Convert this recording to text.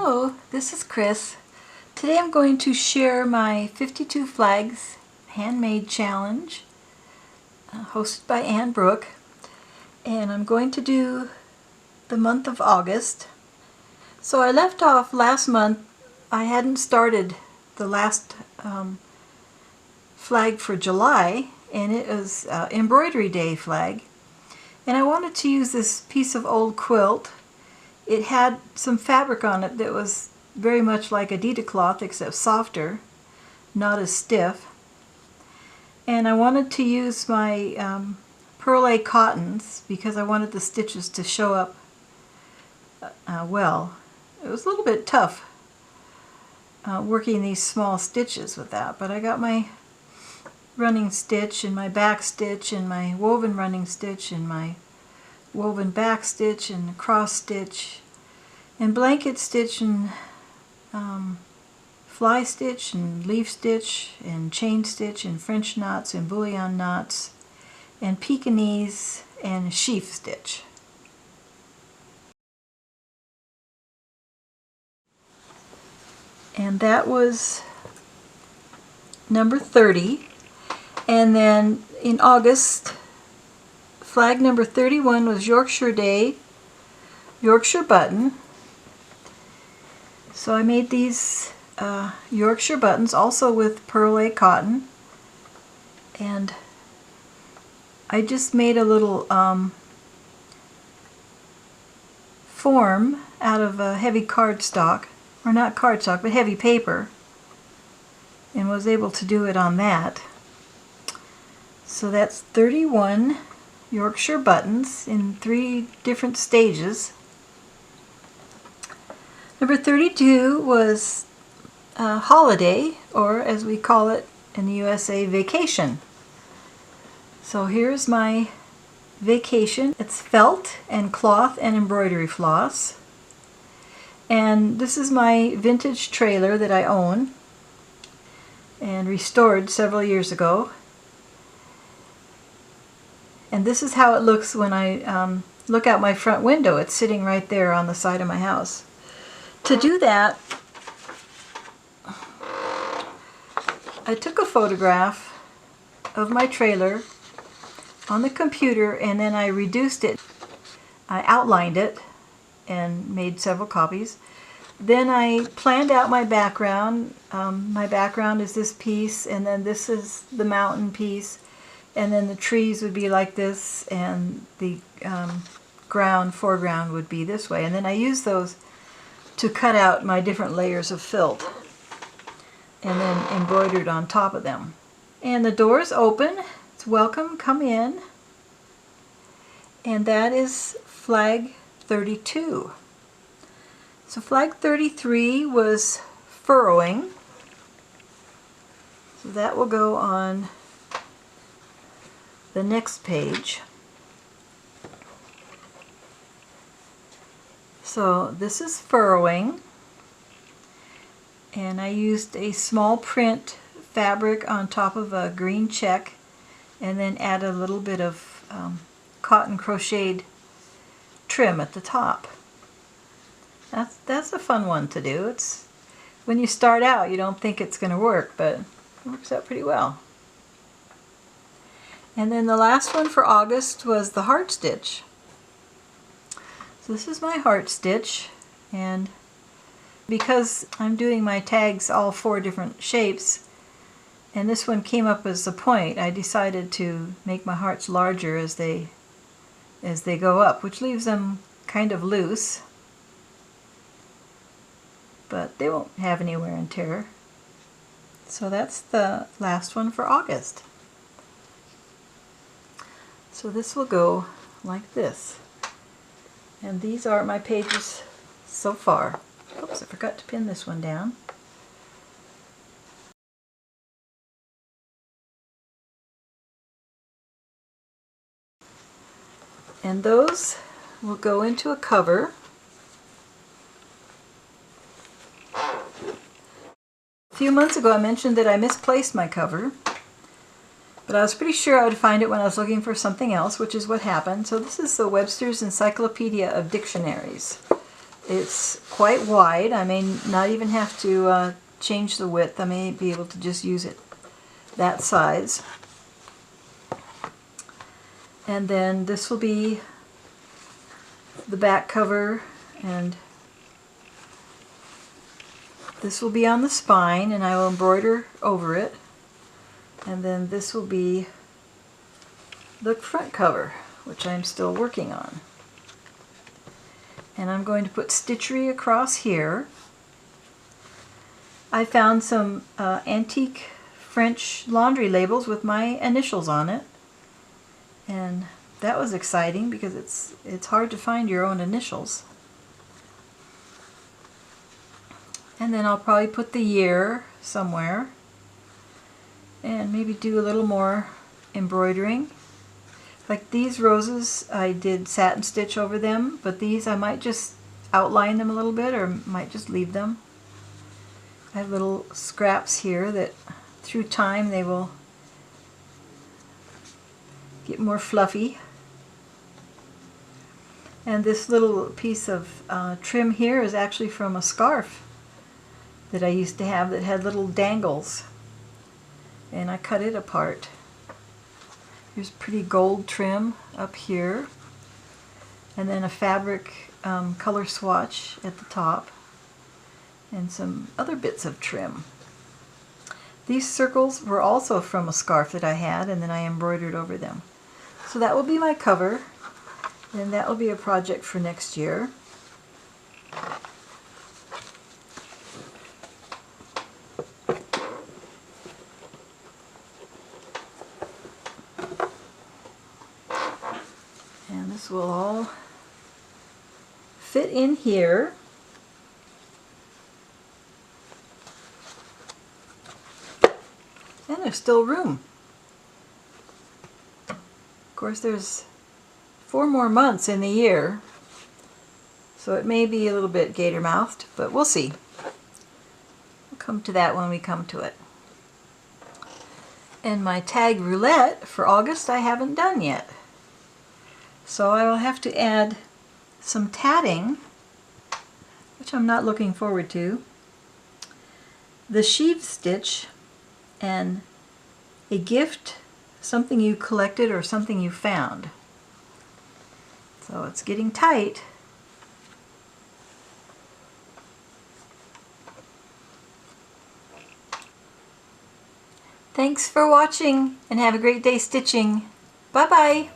Hello, this is Chris. Today I'm going to share my 52 Flags Handmade Challenge hosted by Anne Brooke, and I'm going to do the month of August. So I left off last month. I hadn't started the last flag for July, and it was Embroidery Day flag, and I wanted to use this piece of old quilt. It had some fabric on it that was very much like Adida cloth, except softer, not as stiff. And I wanted to use my Pearl A cottons because I wanted the stitches to show up well. It was a little bit tough working these small stitches with that, but I got my running stitch and my back stitch and my woven running stitch and my woven back stitch and cross stitch and blanket stitch and fly stitch and leaf stitch and chain stitch and French knots and bullion knots and Pekingese and sheaf stitch. And that was number 30. And then in August, flag number 31 was Yorkshire Day, Yorkshire button. So I made these Yorkshire buttons also with Pearl A cotton, and I just made a little form out of heavy cardstock, or not cardstock, but heavy paper, and was able to do it on that. So that's 31 Yorkshire buttons in 3 different stages. Number 32 was holiday, or as we call it in the USA, vacation. So here's my vacation. It's felt and cloth and embroidery floss. And this is my vintage trailer that I own and restored several years ago. And this is how it looks when I look out my front window. It's sitting right there on the side of my house. To do that, I took a photograph of my trailer on the computer, and then I reduced it. I outlined it and made several copies. Then I planned out my background. My background is this piece, and then this is the mountain piece, and then the trees would be like this, and the foreground would be this way. And then I used those to cut out my different layers of felt and then embroidered on top of them. And the door is open. It's welcome, come in. And that is flag 32. So flag 33 was furrowing. So that will go on the next page. So this is furrowing, and I used a small print fabric on top of a green check, and then add a little bit of cotton crocheted trim at the top. That's a fun one to do. It's when you start out, you don't think it's going to work, but it works out pretty well. And then the last one for August was the heart stitch. So this is my heart stitch, and because I'm doing my tags all 4 different shapes, and this one came up as a point, I decided to make my hearts larger as they go up, which leaves them kind of loose, but they won't have any wear and tear. So that's the last one for August. So this will go like this. And these are my pages so far. Oops, I forgot to pin this one down. And those will go into a cover. A few months ago I mentioned that I misplaced my cover, but I was pretty sure I would find it when I was looking for something else, which is what happened. So this is the Webster's Encyclopedia of Dictionaries. it's quite wide. I may not even have to change the width. I may be able to just use it that size. And then this will be the back cover, and this will be on the spine, and I will embroider over it. And then this will be the front cover, which I'm still working on. And I'm going to put stitchery across here. I found some antique French laundry labels with my initials on it, and that was exciting because it's hard to find your own initials. And then I'll probably put the year somewhere and maybe do a little more embroidering. Like these roses, I did satin stitch over them, but these I might just outline them a little bit or might just leave them. I have little scraps here that through time they will get more fluffy. And this little piece of trim here is actually from a scarf that I used to have that had little dangles, and I cut it apart. There's pretty gold trim up here, and then a fabric color swatch at the top, and some other bits of trim. These circles were also from a scarf that I had, and then I embroidered over them. So that will be my cover, and that will be a project for next year. And this will all fit in here. And there's still room. Of course, there's 4 more months in the year, so it may be a little bit gator-mouthed, but we'll see. We'll come to that when we come to it. And my tag roulette for August I haven't done yet. So I will have to add some tatting, which I'm not looking forward to, the sheave stitch, and a gift, something you collected or something you found. So it's getting tight. Thanks for watching, and have a great day stitching. Bye-bye.